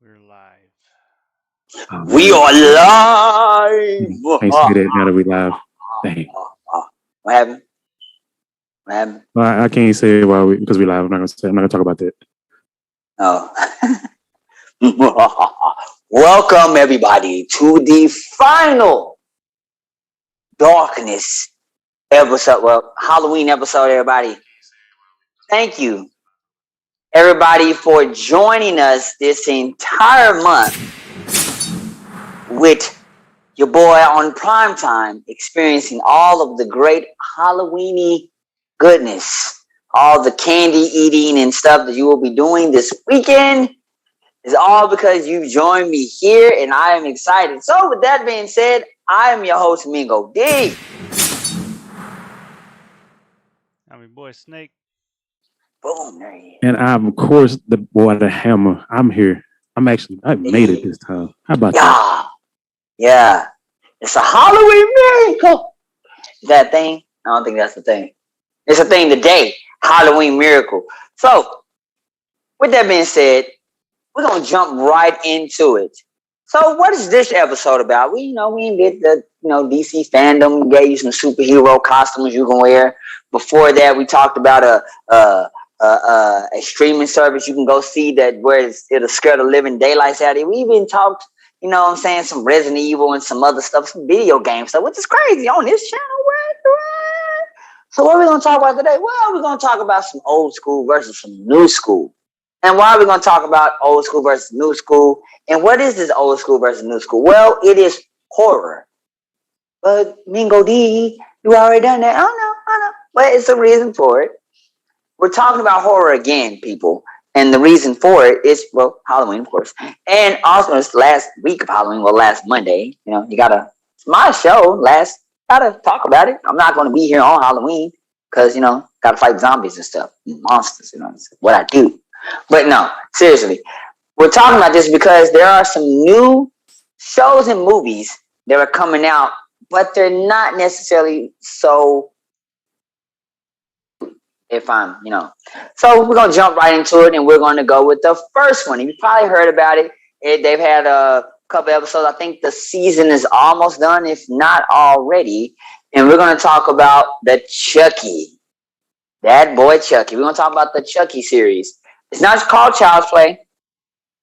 We're live. Oh We man, are live. can't say that now that we live. Dang. What happened? What happened? Well, I can't say it while because we live. I'm not gonna talk about that. Oh. Welcome everybody to the final darkness episode. Well, Halloween episode, everybody. Thank you, everybody, for joining us this entire month with your boy on Prime Time, experiencing all of the great Halloweeny goodness, all the candy eating and stuff that you will be doing this weekend is all because you joined me here, and I am excited. So, with that being said, I am your host, Mingo-Dee. I'm your boy Snake. Boom, there he is. And I'm of course the boy the hammer. I'm here. I made it this time. How about that? Yeah. It's a Halloween miracle. Is that a thing? I don't think that's the thing. It's a thing today. Halloween miracle. So, with that being said, we're gonna jump right into it. So, what is this episode about? We did the DC fandom. We gave you some superhero costumes you can wear. Before that, we talked about a streaming service you can go see that where it'll scare the living daylights out of you. We even talked, some Resident Evil and some other stuff, some video game stuff, which is crazy on this channel. So, what are we gonna talk about today? Well, we're gonna talk about some old school versus some new school. And why are we going to talk about old school versus new school? And what is this old school versus new school? Well, it is horror. But Mingo-Dee, you already done that. I know. But it's a reason for it. We're talking about horror again, people. And the reason for it is, well, Halloween, of course. And also, it's last week of Halloween, well, last Monday. It's my show. Gotta talk about it. I'm not going to be here on Halloween because, gotta fight zombies and stuff. Monsters, it's what I do. But no, seriously, we're talking about this because there are some new shows and movies that are coming out, but they're not necessarily so. So we're gonna jump right into it, and we're going to go with the first one. You probably heard about it. They've had a couple episodes. I think the season is almost done, if not already. And we're going to talk about the Chucky, that boy Chucky. We're going to talk about the Chucky series. It's not called Child's Play,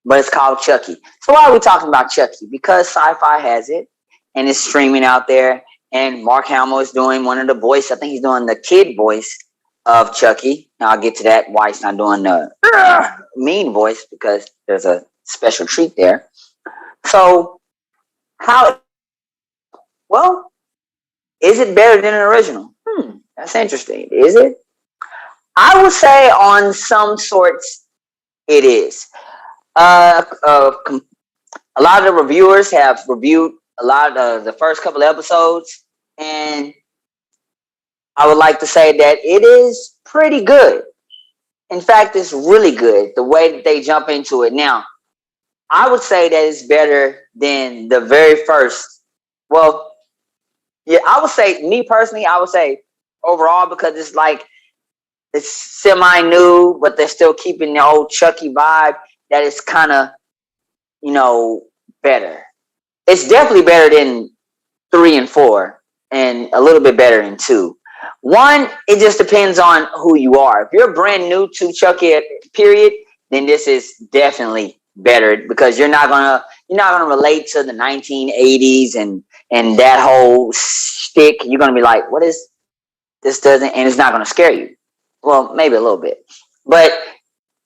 but it's called Chucky. So why are we talking about Chucky? Because Sci-Fi has it, and it's streaming out there. And Mark Hamill is doing one of the voice. I think he's doing the kid voice of Chucky. Now I'll get to that. Why he's not doing the mean voice, because there's a special treat there. So well, is it better than an original? That's interesting. Is it? I would say on some sorts it is. A lot of the reviewers have reviewed a lot of the first couple of episodes, and I would like to say that it is pretty good. In fact, it's really good the way that they jump into it. Now, I would say that it's better than the very first. Well, yeah, I would say, me personally, I would say overall, because it's semi-new, but they're still keeping the old Chucky vibe, that it's kind of, better. It's definitely better than 3 and 4, and a little bit better than 2. 1, it just depends on who you are. If you're brand new to Chucky, period, then this is definitely better, because you're not gonna relate to the 1980s and that whole shtick. You're gonna be like, what is this? Doesn't, and it's not gonna scare you. Well, maybe a little bit. But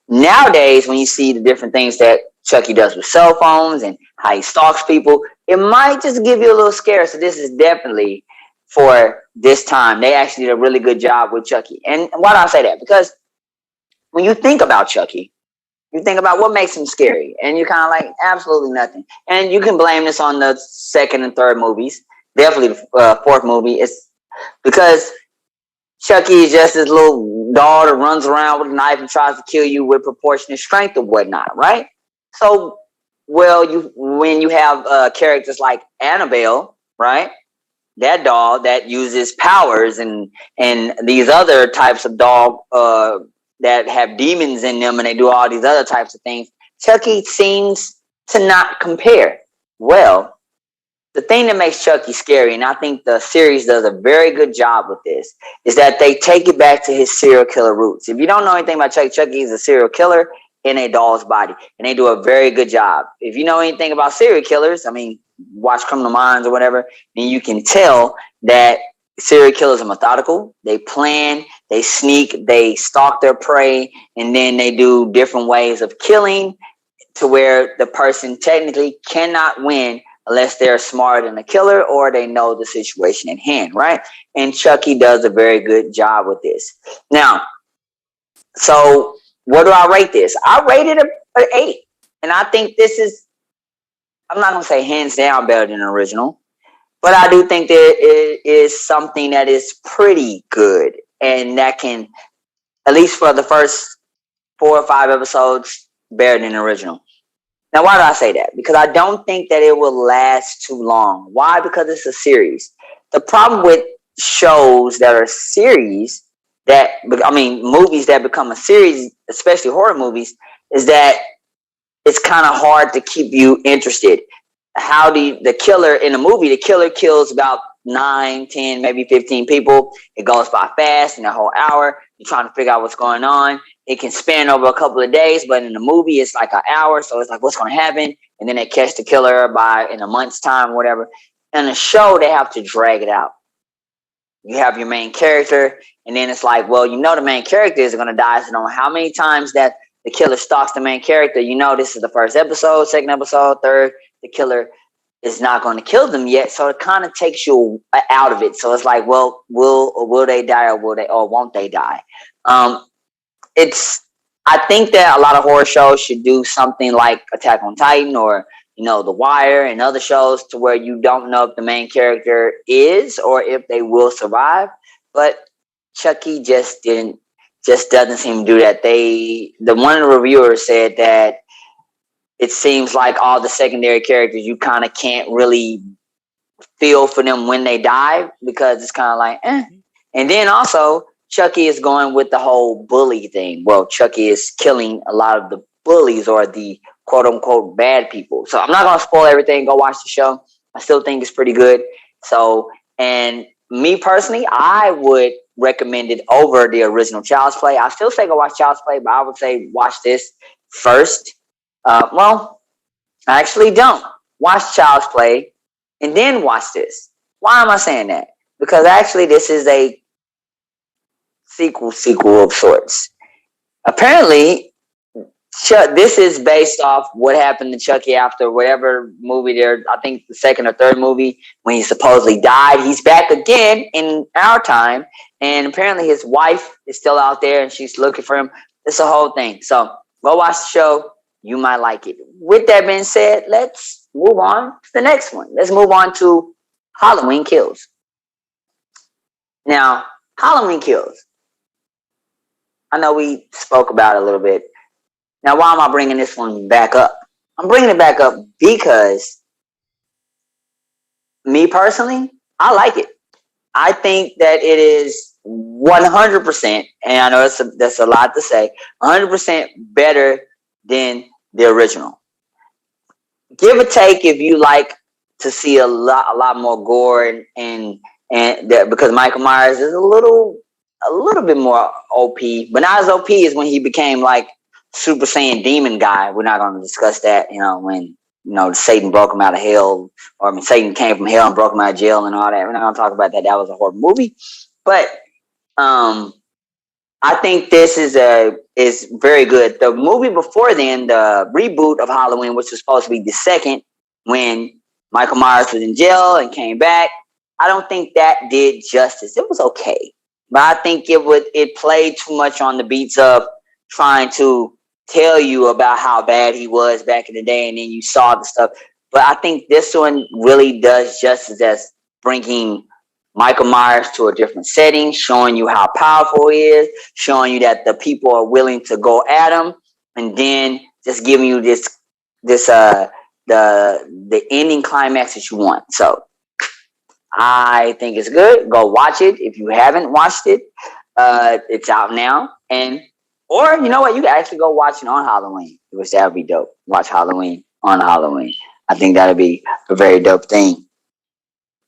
nowadays, when you see the different things that Chucky does with cell phones and how he stalks people, it might just give you a little scare. So this is definitely for this time. They actually did a really good job with Chucky. And why do I say that? Because when you think about Chucky, you think about what makes him scary. And you're kind of like, absolutely nothing. And you can blame this on the second and third movies. Definitely the fourth movie. It's because Chucky is just this little doll that runs around with a knife and tries to kill you with proportionate strength or whatnot, right? So, when you have characters like Annabelle, right? That doll that uses powers and these other types of doll that have demons in them, and they do all these other types of things. Chucky seems to not compare? Well, the thing that makes Chucky scary, and I think the series does a very good job with this, is that they take it back to his serial killer roots. If you don't know anything about Chucky, Chucky is a serial killer in a doll's body, and they do a very good job. If you know anything about serial killers, I mean, watch Criminal Minds or whatever, then you can tell that serial killers are methodical. They plan, they sneak, they stalk their prey, and then they do different ways of killing to where the person technically cannot win unless they're smarter than the killer or they know the situation at hand, right? And Chucky does a very good job with this. Now, so what do I rate this? I rated it an 8. And I think this is, I'm not going to say hands down better than the original, but I do think that it is something that is pretty good and that can, at least for the first 4 or 5 episodes, better than the original. Now, why do I say that? Because I don't think that it will last too long. Why? Because it's a series. The problem with shows that are series, movies that become a series, especially horror movies, is that it's kind of hard to keep you interested. How the killer in a movie, the killer kills about 9, 10, maybe 15 people. It goes by fast in a whole hour. You're trying to figure out what's going on. It can span over a couple of days, but in the movie, it's like an hour. So it's like, what's going to happen? And then they catch the killer in a month's time, or whatever. In a show, they have to drag it out. You have your main character, and then it's like, well, the main character is going to die. So no matter how many times that the killer stalks the main character, this is the first episode, second episode, third, the killer is not going to kill them yet. So it kind of takes you out of it. So it's like, well, will they die or won't they die? I think that a lot of horror shows should do something like Attack on Titan or, The Wire and other shows to where you don't know if the main character is or if they will survive. But Chucky just doesn't seem to do that. One of the reviewers said that it seems like all the secondary characters, you kind of can't really feel for them when they die because it's kind of like, eh. And then also, Chucky is going with the whole bully thing. Well, Chucky is killing a lot of the bullies or the quote unquote bad people. So I'm not going to spoil everything. Go watch the show. I still think it's pretty good. So, and me personally, I would recommend it over the original Child's Play. I still say go watch Child's Play, but I would say watch this first. Well, I actually don't. Watch Child's Play and then watch this. Why am I saying that? Because actually this is a sequel of sorts. Apparently, this is based off what happened to Chucky after whatever movie I think the second or third movie when he supposedly died. He's back again in our time, and apparently his wife is still out there and she's looking for him. It's a whole thing. So go watch the show. You might like it. With that being said, let's move on to the next one. Let's move on to Halloween Kills. Now, Halloween Kills. I know we spoke about it a little bit. Now, why am I bringing this one back up? I'm bringing it back up because me personally, I like it. I think that it is 100%, and I know that's a lot to say, 100% better than the original. Give or take if you like to see a lot more gore and because Michael Myers is a little bit more OP, but not as OP as when he became like Super Saiyan demon guy. We're not going to discuss that, when Satan broke him out of hell, or Satan came from hell and broke him out of jail and all that. We're not going to talk about that. That was a horrible movie, but I think this is very good. The movie before then, the reboot of Halloween, which was supposed to be the second, when Michael Myers was in jail and came back, I don't think that did justice. It was okay, but I think it played too much on the beats of trying to tell you about how bad he was back in the day, and then you saw the stuff. But I think this one really does justice as bringing Michael Myers to a different setting, showing you how powerful he is, showing you that the people are willing to go at him, and then just giving you the ending climax that you want. So I think it's good. Go watch it if you haven't watched it. It's out now, or you know what? You can actually go watch it on Halloween, which that would be dope. Watch Halloween on Halloween. I think that'd be a very dope thing.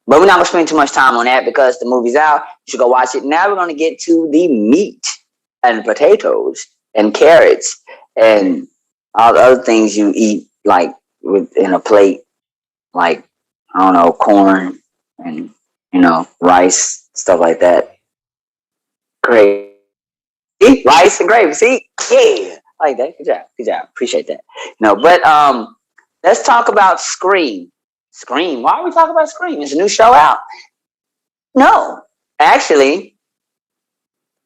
But we're not gonna spend too much time on that because the movie's out. You should go watch it. Now we're gonna get to the meat and potatoes and carrots and all the other things you eat like in a plate, like I don't know, corn and rice, stuff like that. Great. See? Rice and gravy. See? Yeah. I like that. Good job. Good job. Appreciate that. No, but let's talk about Scream. Scream. Why are we talking about Scream? Is a new show out? No. Actually,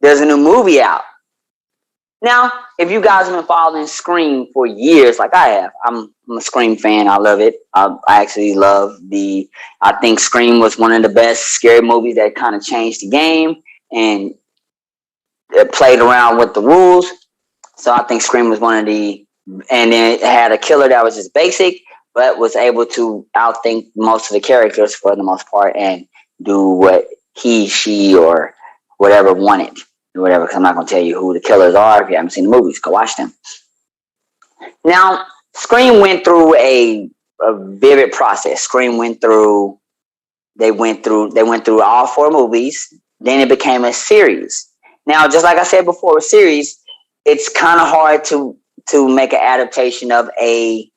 there's a new movie out. Now, if you guys have been following Scream for years, like I have, I'm a Scream fan. I love it. I actually love I think Scream was one of the best scary movies that kind of changed the game and it played around with the rules. So I think Scream was one of and then it had a killer that was just basic, but was able to outthink most of the characters for the most part and do what he, she, or whatever wanted. Whatever, because I'm not going to tell you who the killers are. If you haven't seen the movies, go watch them. Now, Scream went through a vivid process. Scream they went through all 4 movies. Then it became a series. Now, just like I said before, a series, it's kind of hard to make an adaptation of a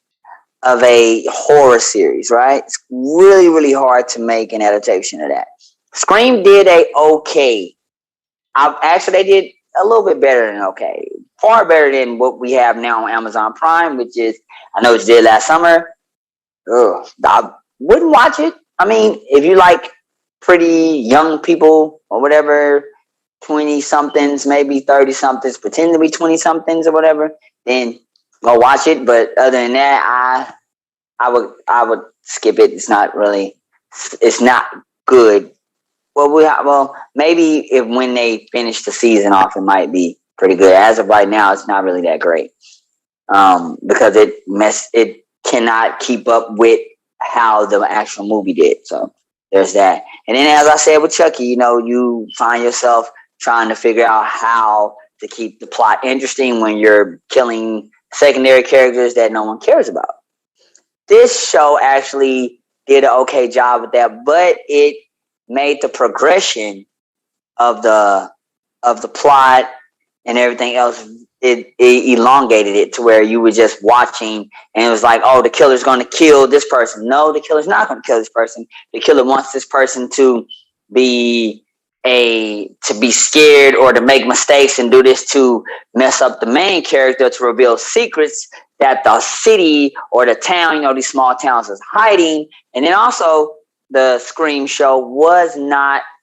horror series, right? It's really, really hard to make an adaptation of that. Scream did okay. They did a little bit better than okay. Far better than what we have now on Amazon Prime, which is, I know it did last summer. Ugh, I wouldn't watch it. I mean, if you like pretty young people or whatever, 20-somethings, maybe 30-somethings, pretend to be 20-somethings or whatever, then go watch it. But other than that, I would skip it. It's not good. Well, maybe when they finish the season off, it might be pretty good. As of right now, it's not really that great because it cannot keep up with how the actual movie did. So there's that. And then, as I said with Chucky, you find yourself trying to figure out how to keep the plot interesting when you're killing secondary characters that no one cares about. This show actually did an okay job with that, but it made the progression of the plot and everything else, it elongated it to where you were just watching and it was like, oh, the killer's going to kill this person. No, the killer's not going to kill this person. The killer wants this person to be scared or to make mistakes and do this to mess up the main character, to reveal secrets that the city or the town, these small towns, is hiding. And then also the Scream show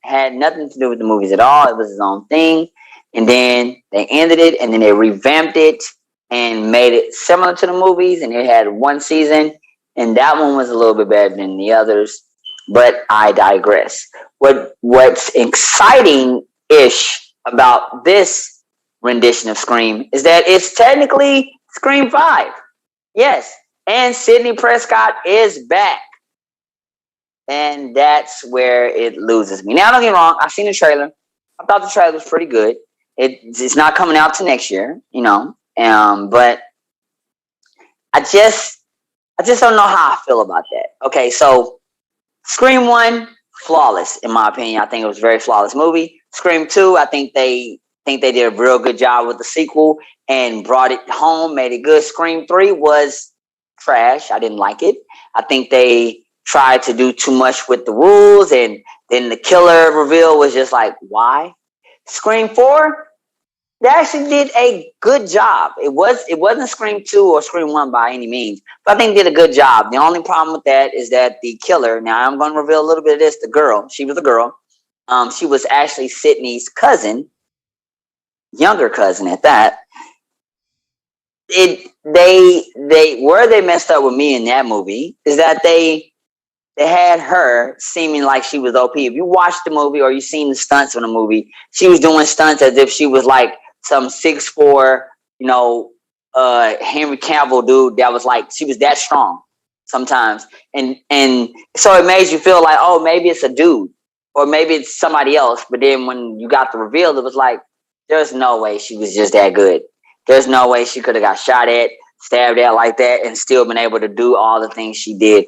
had nothing to do with the movies at all. It was its own thing. And then they ended it and then they revamped it and made it similar to the movies. And it had 1 season and that one was a little bit better than the others. But I digress. What's exciting-ish about this rendition of Scream is that it's technically Scream 5. Yes. And Sidney Prescott is back. And that's where it loses me. Now, don't get me wrong. I've seen the trailer. I thought the trailer was pretty good. It's not coming out to next year, but I just don't know how I feel about that. Okay, so Scream 1, flawless in my opinion. I think it was a very flawless movie. Scream 2, I think they did a real good job with the sequel and brought it home, made it good. Scream 3 was trash. I didn't like it. I think they tried to do too much with the rules, and then the killer reveal was just like, why? Scream 4, they actually did a good job. It wasn't Scream 2 or Scream 1 by any means, but I think they did a good job. The only problem with that is that the killer, now I'm going to reveal a little bit of this, she was a girl. She was actually Sydney's cousin, younger cousin at that. They messed up with me in that movie is that they had her seeming like she was OP. If you watched the movie or you seen the stunts in the movie, she was doing stunts as if she was like some 6'4", Henry Cavill dude that was like, she was that strong sometimes. And so it made you feel like, oh, maybe it's a dude or maybe it's somebody else. But then when you got the reveal, it was like, there's no way she was just that good. There's no way she could have got shot at. stabbed at like that and still been able to do all the things she did.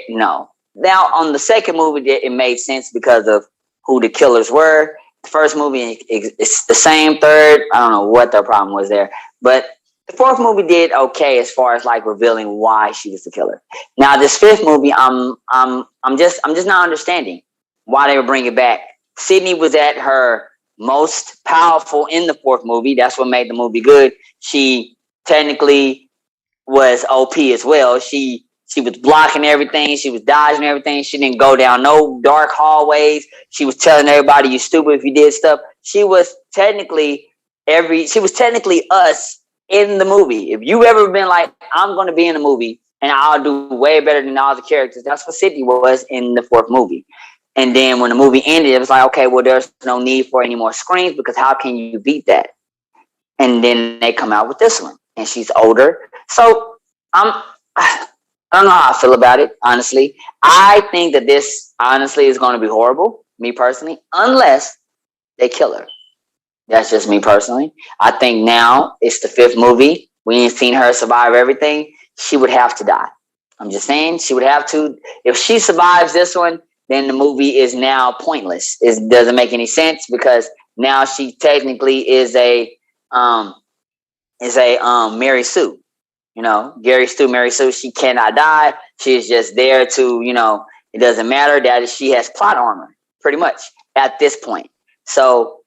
No. Now on the second movie, it made sense because of who the killers were. The first movie, it's the same. Third, I don't know what their problem was there, but the fourth movie did okay as far as like revealing why she was the killer. Now this fifth movie, I'm just not understanding why they would bring it back. Sydney was at her most powerful in the fourth movie. That's what made the movie good. She technically was OP as well. She was blocking everything. She was dodging everything. She didn't go down no dark hallways. She was telling everybody you stupid if you did stuff. She was technically us in the movie. If you ever been like, I'm going to be in a movie and I'll do way better than all the characters, that's what Sydney was in the fourth movie. And then when the movie ended, it was like, okay, well, there's no need for any more screens because how can you beat that? And then they come out with this one, and she's older. So I don't know how I feel about it, honestly. I think that this, honestly, is going to be horrible, me personally, unless they kill her. That's just me personally. I think now it's the fifth movie. We ain't seen her survive everything. She would have to die. I'm just saying she would have to. If she survives this one, then the movie is now pointless. It doesn't make any sense because now she technically is a Mary Sue. You know, Gary Stu, Mary Sue, she cannot die. She's just there to, it doesn't matter that she has plot armor, pretty much, at this point. So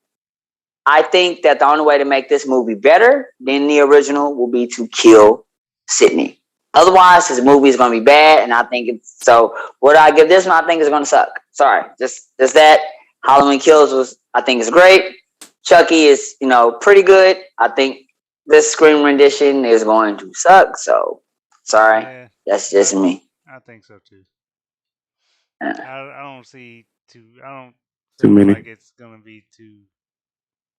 I think that the only way to make this movie better than the original will be to kill Sydney. Otherwise, this movie is going to be bad, and I think it's so. What I give this one, I think it's going to suck. Sorry, just that. Halloween Kills I think is great. Chucky is, pretty good. I think this Scream rendition is going to suck. So sorry, Yeah, that's just me. I think so too. Yeah. I don't see I don't Too feel many. like it's gonna be too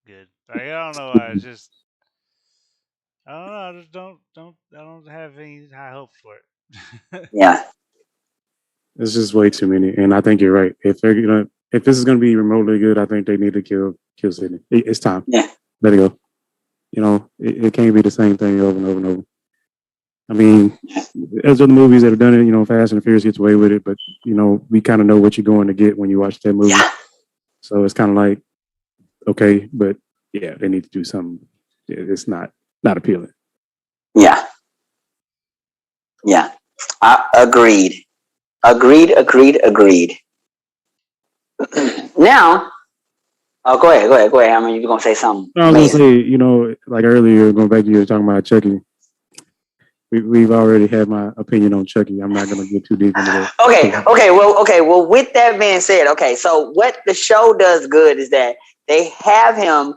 good. Like, I don't know. I just I don't know. I just I don't have any high hopes for it. Yeah, It's just way too many, and I think you're right. If this is gonna be remotely good, I think they need to kill Sydney. It's time. yeah, Let it go. It can't be the same thing over and over and over. I mean, as other movies that have done it, Fast and the Furious gets away with it, but we kind of know what you're going to get when you watch that movie. yeah. So it's kind of like, okay, but yeah, they need to do something. It's not appealing. Yeah. Agreed. Now, go ahead. I mean, you're gonna say something. I was gonna say, like earlier, going back to you talking about Chucky. We've already had my opinion on Chucky. I'm not gonna get too deep into that. Okay. Well, with that being said, so what the show does good is that they have him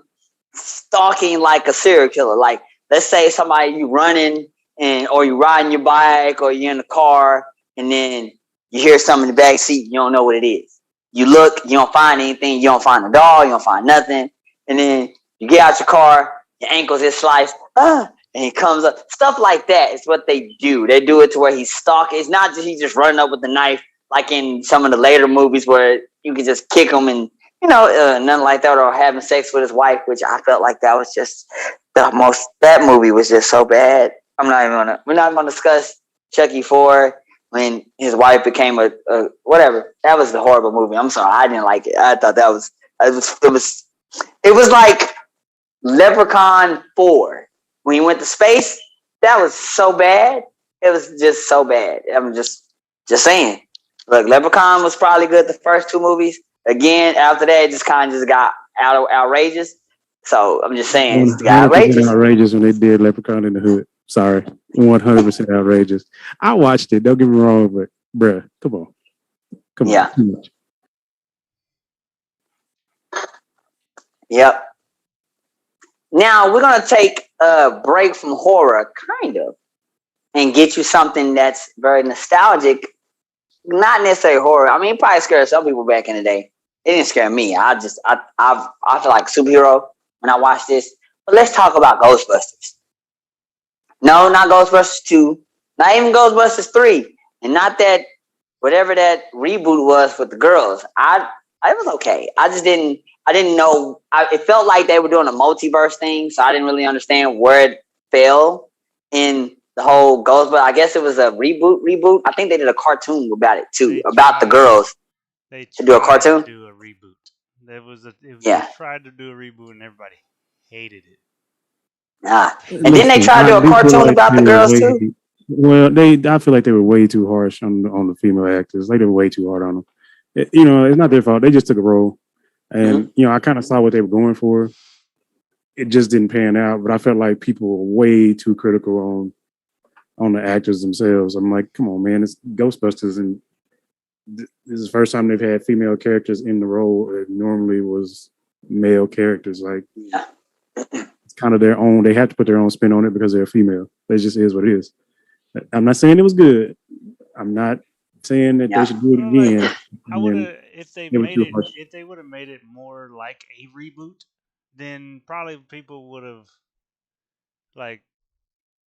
stalking like a serial killer. Like, let's say somebody you running or you riding your bike or you're in the car and then you hear something in the back seat, you don't know what it is. You look, you don't find anything, you don't find a dog, you don't find nothing, and then you get out your car, your ankles is sliced, and he comes up. Stuff like that is what they do. They do it to where he's stalking. It's not just he's just running up with the knife like in some of the later movies where you can just kick him and nothing like that, or having sex with his wife, which I felt like that was just that movie was just so bad. We're not even gonna discuss Chucky 4 when his wife became a whatever. That was the horrible movie. I'm sorry, I didn't like it. I thought it was like Leprechaun 4 when he went to space. That was so bad. It was just so bad. I'm just saying. Look, Leprechaun was probably good the first two movies. Again, after that, it just kind of got outrageous. So I'm just saying, it's got outrageous. Outrageous when they did Leprechaun in the Hood. Sorry, 100% outrageous. I watched it. Don't get me wrong, but bruh, come on. Too much. Yep. Now we're gonna take a break from horror, kind of, and get you something that's very nostalgic. Not necessarily horror. I mean, it probably scared some people back in the day. It didn't scare me. I feel like a superhero when I watch this. But let's talk about Ghostbusters. No, not Ghostbusters 2. Not even Ghostbusters 3. And not that whatever that reboot was with the girls. I was okay. I didn't know. It felt like they were doing a multiverse thing, so I didn't really understand where it fell in the whole Ghost, but I guess it was a reboot. I think they did a cartoon about it too, They about the tried. girls They to do a tried to cartoon. do a reboot. They Yeah. tried to do a reboot and everybody hated it. And then they Listen, tried to do I a do feel cartoon like about they the were girls way too. well. I feel like they were way too harsh on the female actors. Like they were way too hard on them. It's not their fault. They just took a role, Mm-hmm. and I kind of saw what they were going for. It just didn't pan out. But I felt like people were way too critical on the actors themselves. I'm like, come on, man, it's Ghostbusters, and this is the first time they've had female characters in the role. It normally was male characters. Like Yeah. it's kind of their own. They have to put their own spin on it because they're female. That just is what it is. I'm not saying it was good. I'm not saying that they Yeah. should do it Well, like again. I would And have if they it was made too it harsh. if they would have made it more like a reboot, then probably people would have like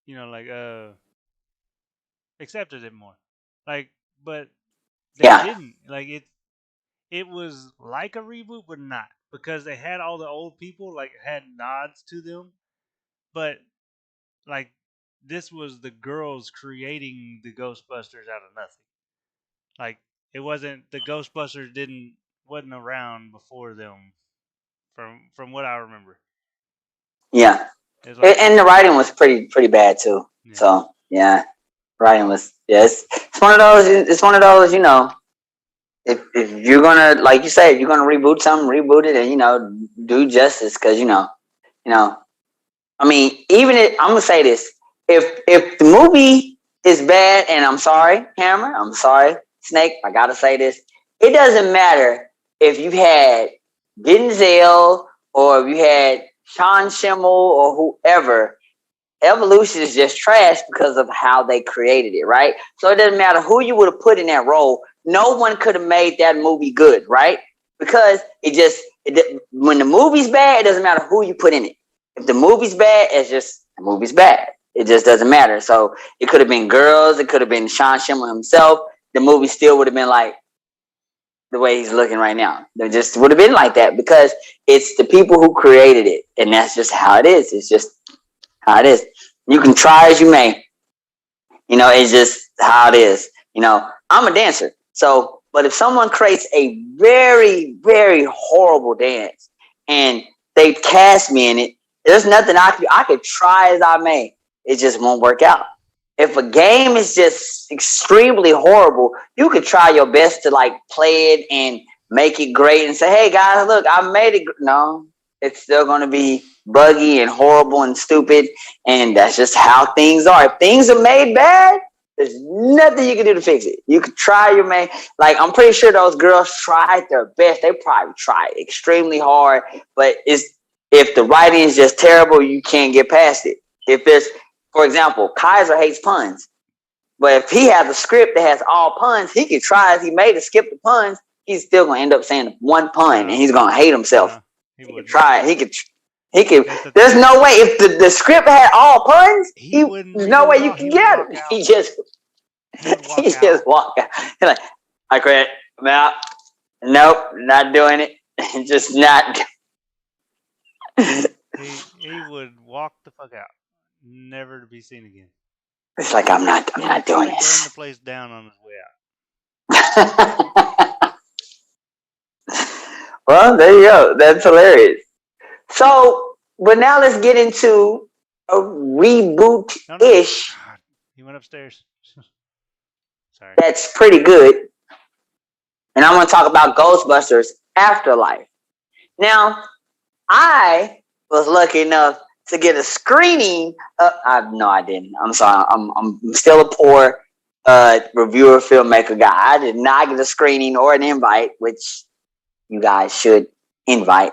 like accepted it more. Like, but they Yeah. didn't. Like it was like a reboot, but not because they had all the old people like had nods to them, but like this was the girls creating the Ghostbusters out of nothing. Like it wasn't the Ghostbusters didn't wasn't around before them from what I remember. Yeah. It's like And the writing was pretty bad too. yeah. So yeah, writing was it's one of those. It's one of those. If you're gonna, like you say, if you're gonna reboot something, reboot it, and do justice, because you know I mean, I'm gonna say this: if the movie is bad, and I'm sorry, Hammer, I'm sorry, Snake, I gotta say this: it doesn't matter if you had Denzel or if you had Sean Schimmel or whoever. Evolution is just trash because of how they created it, right? So it doesn't matter who you would have put in that role. No one could have made that movie good, right? Because when the movie's bad, it doesn't matter who you put in it. If the movie's bad, it's just the movie's bad. It just doesn't matter. So it could have been girls. It could have been Sean Schimmel himself. The movie still would have been like the way he's looking right now. It just would have been like that because it's the people who created it, and that's just how it is. It's just how it is. You can try as you may. It's just how it is. I'm a dancer. So, but if someone creates a very, very horrible dance and they cast me in it, there's nothing I could try as I may. It just won't work out. If a game is just extremely horrible, you could try your best to like play it and make it great and say, "Hey guys, look, I made it." No, it's still going to be buggy and horrible and stupid, and that's just how things are. If things are made bad, there's nothing you can do to fix it. You could try your man. Like, I'm pretty sure those girls tried their best. They probably tried extremely hard, but if the writing is just terrible, you can't get past it. If it's, for example, Kaiser hates puns, but if he has a script that has all puns, he could try as he may to skip the puns. He's still going to end up saying one pun, and he's going to hate himself. He could wouldn't. try it. He could. There's thing. no way if the script had all puns, wouldn't there's read no it way at you all. can He would get walk him. out. He just walk out. He's like, I quit. I'm out. Nope, not doing it. Just not. He would walk the fuck out, never to be seen again. It's like I'm not doing Burn this. the place down on his way out. Well, there you go. That's hilarious. So, but now let's get into a reboot-ish. No. He went upstairs. Sorry. That's pretty good. And I'm going to talk about Ghostbusters Afterlife. Now, I was lucky enough to get a screening. No, I didn't. I'm sorry. I'm still a poor reviewer, filmmaker guy. I did not get a screening or an invite, which you guys should invite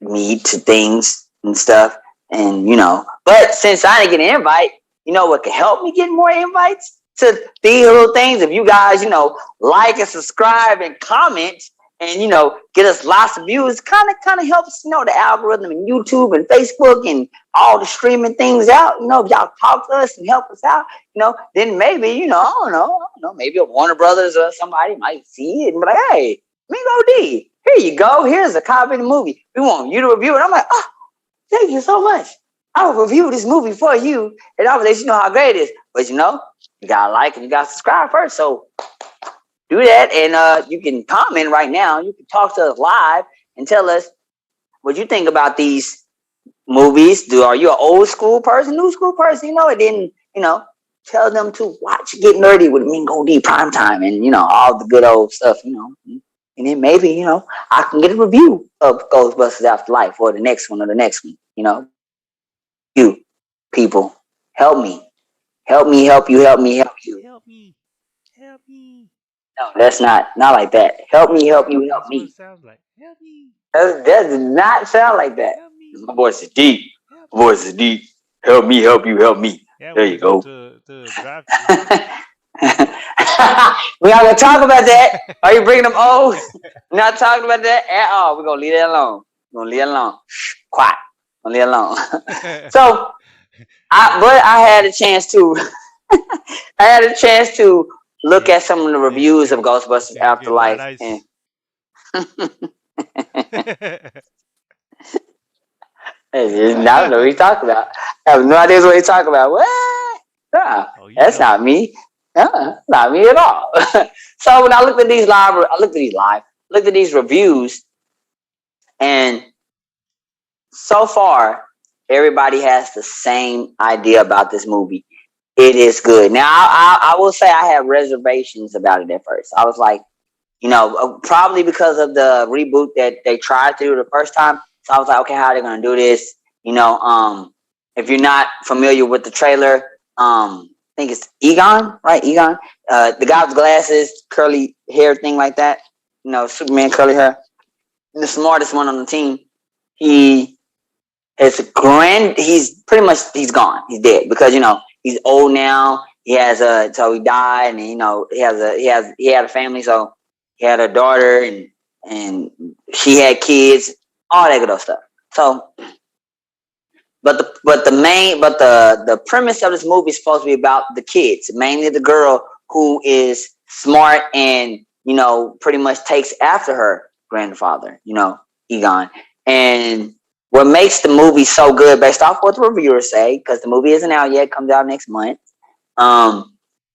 me to things and stuff. And, but since I didn't get an invite, what could help me get more invites to these little things? If you guys, like and subscribe and comment and, get us lots of views, kind of helps, the algorithm and YouTube and Facebook and all the streaming things out. If y'all talk to us and help us out, then maybe, I don't know, maybe a Warner Brothers or somebody might see it and be like, hey, Mingo-Dee, here you go. Here's a copy of the movie. We want you to review it. I'm like, oh, thank you so much. I'll review this movie for you, and I'll let you know how great it is. But you gotta like and you gotta subscribe first. So do that, and you can comment right now. You can talk to us live and tell us what you think about these movies. Are you an old school person, new school person? And then tell them to watch Get Nerdy with Mingo-Dee Prime Time, and all the good old stuff. And then maybe I can get a review of Ghostbusters Afterlife or the next one or the next one. You people, help me, help you, help me, help you. Help me. Help me. No, that's not like that. Help me, help you, help That's what it me. sounds like. Help me. That does not sound like that. Help me. My voice is deep. Help My voice is deep. Help me, help you, help me. Yeah, There when you you go go. to a drive-thru. We're not gonna talk about that. Are you bringing them old? We're not talking about that at all. We're gonna leave that alone. We're gonna leave it alone. Shh, quiet. We're gonna leave it alone. So, I had a chance to. I had a chance to look at some of the reviews of Ghostbusters Get white Afterlife, ice. and I don't know what he's talking about. I have no idea what he's talking about. What? Nah, Oh, that's not me. Not me at all. So when I looked at looked at these reviews, and so far, everybody has the same idea about this movie. It is good. Now, I will say I had reservations about it at first. I was like, probably because of the reboot that they tried to do the first time. So I was like, okay, how are they going to do this? If you're not familiar with the trailer, I think it's Egon, right? Egon, the guy with glasses, curly hair, thing like that. Superman curly hair, the smartest one on the team. He he's pretty much he's gone. He's dead because he's old now. He has so he died, and he had a family, so he had a daughter, and she had kids, all that good old stuff. So, the premise of this movie is supposed to be about the kids, mainly the girl who is smart and pretty much takes after her grandfather, Egon, and what makes the movie so good, based off what the reviewers say, because the movie isn't out yet, comes out next month.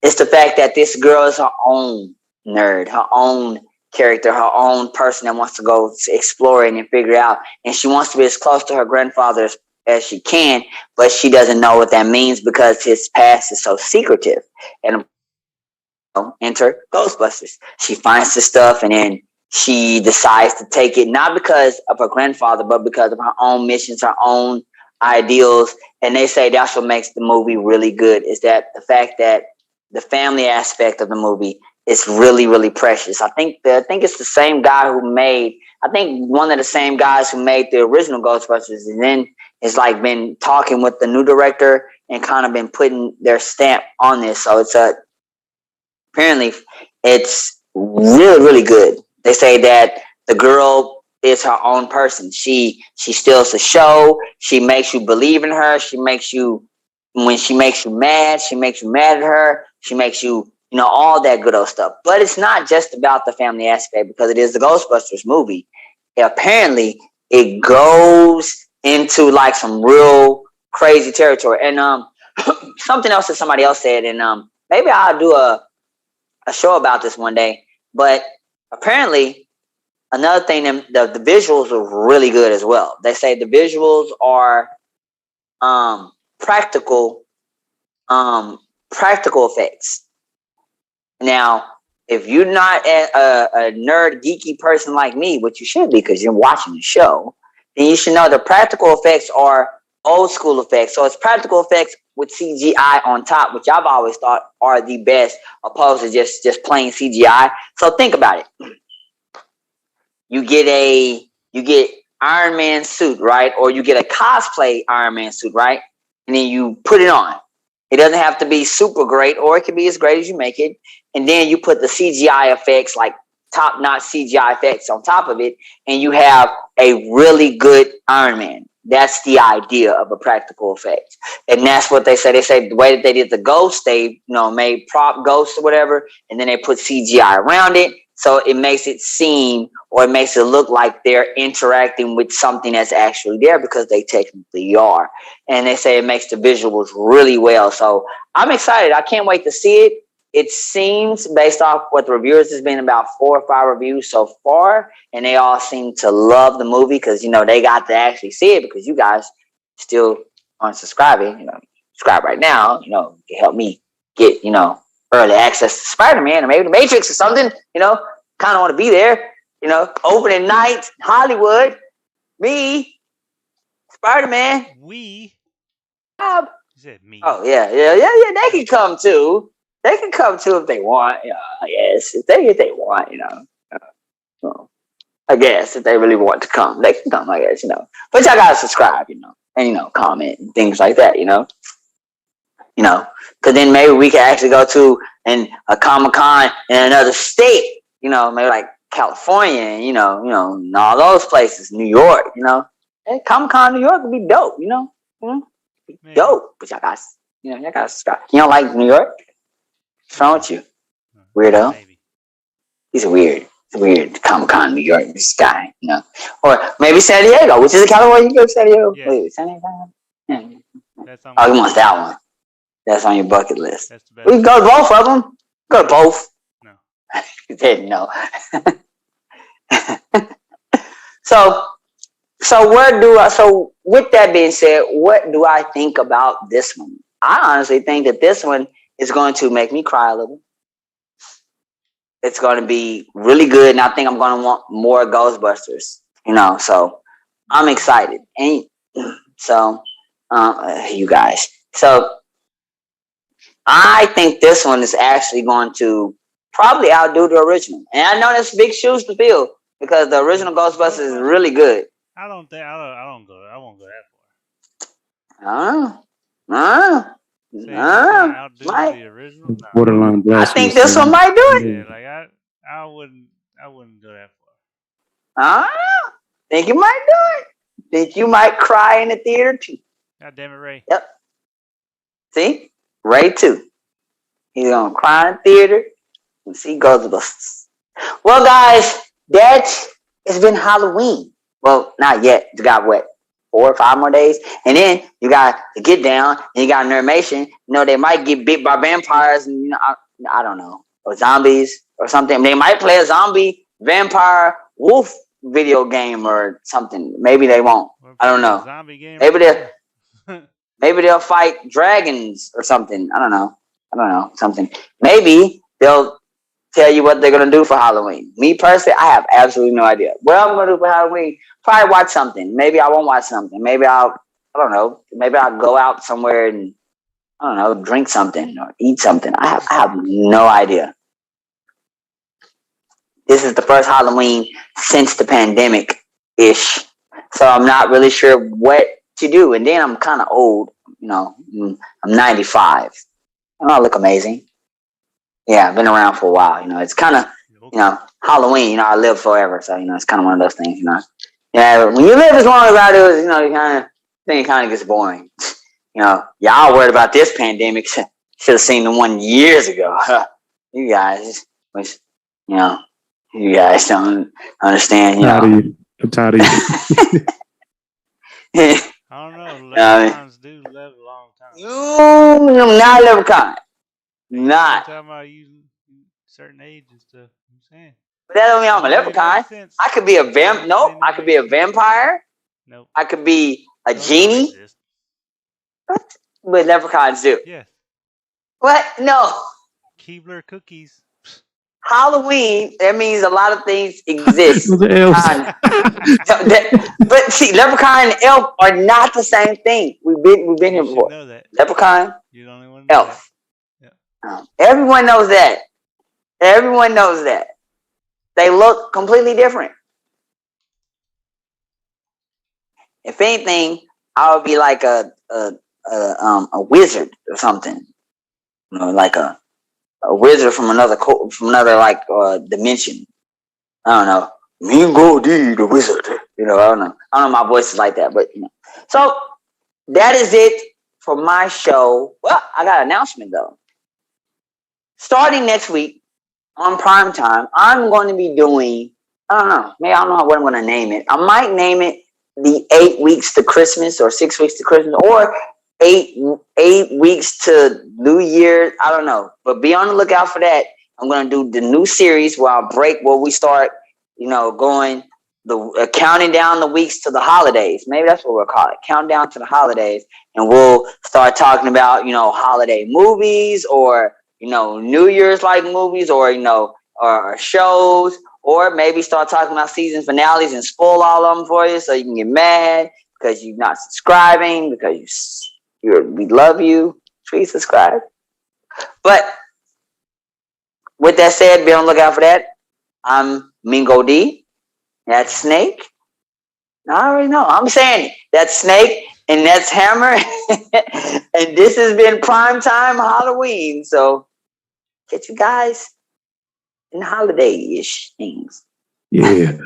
It's the fact that this girl is her own nerd, her own character, her own person that wants to go explore it and figure it out. And she wants to be as close to her grandfather as she can, but she doesn't know what that means because his past is so secretive. And enter Ghostbusters. She finds the stuff, and then she decides to take it, not because of her grandfather, but because of her own missions, her own ideals. And they say that's what makes the movie really good, is that the fact that the family aspect of the movie is really, really precious. I think it's the same guy who made, I think one of the same guys who made the original Ghostbusters, and then it's like been talking with the new director and kind of been putting their stamp on this. So apparently it's really, really good. They say that the girl is her own person. She steals the show. She makes you believe in her. When she makes you mad at her. She makes you, all that good old stuff. But it's not just about the family aspect, because it is the Ghostbusters movie. Apparently, it goes into like some real crazy territory. And something else that somebody else said, and maybe I'll do a show about this one day. But apparently, another thing, the visuals are really good as well. They say the visuals are practical effects. Now, if you're not a nerd, geeky person like me, which you should be because you're watching the show, then you should know the practical effects are old school effects. So it's practical effects with CGI on top, which I've always thought are the best, opposed to just plain CGI. So think about it. You get Iron Man suit, right? Or you get a cosplay Iron Man suit, right? And then you put it on. It doesn't have to be super great, or it can be as great as you make it. And then you put the CGI effects, like top-notch CGI effects on top of it, and you have a really good Iron Man. That's the idea of a practical effect. And that's what they say. They say the way that they did the ghost, they made prop ghosts or whatever, and then they put CGI around it, So it makes it seem, or it makes it look like they're interacting with something that's actually there, because they technically are. And they say it makes the visuals really well. So I'm excited. I can't wait to see it. It seems, based off what the reviewers, has been about 4 or 5 reviews so far, and they all seem to love the movie, because they got to actually see it, because you guys still aren't subscribing. Subscribe right now. To help me get early access to Spider-Man, or maybe the Matrix or something. Kind of want to be there. Opening night, Hollywood, me, Spider-Man. We. Bob. You said me. Oh yeah. They can come too. They can come too if they want. Yes, if they want. I guess if they really want to come, they can come. I guess but y'all gotta subscribe. And comment and things like that. Because then maybe we can actually go to a Comic-Con in another state. Maybe like California, and and all those places, New York. Hey, Comic-Con New York would be dope. Dope. But y'all guys, y'all gotta subscribe. You don't like New York? What's wrong with you, weirdo? Maybe. He's weird. It's weird. Comic-Con New York, this guy. Or maybe San Diego, which is a California. You go to San Diego? Yes. Wait, San Diego? Yeah. That's on He wants that one. That's on your bucket list. That's the best. We can go to both of them. Go to both. No. You didn't know. So with that being said, what do I think about this one? I honestly think that this one is going to make me cry a little. It's going to be really good, and I think I'm going to want more Ghostbusters. So I'm excited, and so you guys. So I think this one is actually going to probably outdo the original, and I know that's big shoes to fill, because the original Ghostbusters is really good. I don't think I won't go that far. Outdo the original. No. Borderline blasphemy. I think this one might do it. Yeah, like I wouldn't go that far. Think you might do it. Think you might cry in the theater too. God damn it, Ray. Yep. See? Ray too. He's gonna cry in the theater and see Ghostbusters. Well, guys, that has been Halloween. Well, not yet. You got what? 4 or 5 more days, and then you got to Get Down, and you got Nermation. They might get bit by vampires, and I don't know, or zombies or something. They might play a zombie vampire wolf video game or something. Maybe they won't. I don't know. Zombie game. Maybe they'll fight dragons or something. I don't know. Something. Maybe they'll tell you what they're gonna do for Halloween. Me personally, I have absolutely no idea. What I'm gonna do for Halloween? Probably watch something. Maybe I won't watch something. Maybe I don't know. Maybe I'll go out somewhere and drink something or eat something. I have no idea. This is the first Halloween since the pandemic-ish, so I'm not really sure what to do. And then I'm kind of old. I'm 95. I look amazing. Yeah, I've been around for a while. It's kind of, Halloween. I live forever, so it's kind of one of those things. Yeah, when you live as long as I do, it kind of gets boring. Y'all worried about this pandemic. Should have seen the one years ago. You guys, you guys don't understand. I'm tired of you. I don't know. Leprechauns do live a long time. Not a leprechaun. Not. Talking about you certain ages stuff. I'm saying. But that don't mean I'm a leprechaun. I could be a Nope. I could be a vampire. Nope. I could be a genie. But leprechauns do. Yes. What? No. Keebler cookies. Halloween, that means a lot of things exist. Those are elves. But see, leprechaun and elf are not the same thing. We've been here before. Know that. Leprechaun, you don't even know elf. Yeah. Everyone knows that. Everyone knows that. They look completely different. If anything, I would be like a wizard or something. Like a wizard from another dimension. I don't know. Mingo-Dee, the wizard. I don't know. I don't know. My voice is like that, but So that is it for my show. Well, I got an announcement though. Starting next week, on Prime Time, I'm going to be doing, I don't know, maybe I don't know what I'm going to name it. I might name it the 8 weeks to Christmas or 6 weeks to Christmas or eight weeks to New Year. I don't know, but be on the lookout for that. I'm going to do the new series where we start, going counting down the weeks to the holidays. Maybe that's what we'll call it. Countdown to the holidays. And we'll start talking about, holiday movies or, New Year's like movies or, or shows, or maybe start talking about season finales and spoil all of them for you so you can get mad because you're not subscribing, because we love you. Please subscribe. But with that said, be on the lookout for that. I'm Mingo-Dee. That's Snake. I already know. I'm saying it. That's Snake and that's Hammer. And this has been Primetime Halloween. So catch you guys in holiday-ish things. Yeah.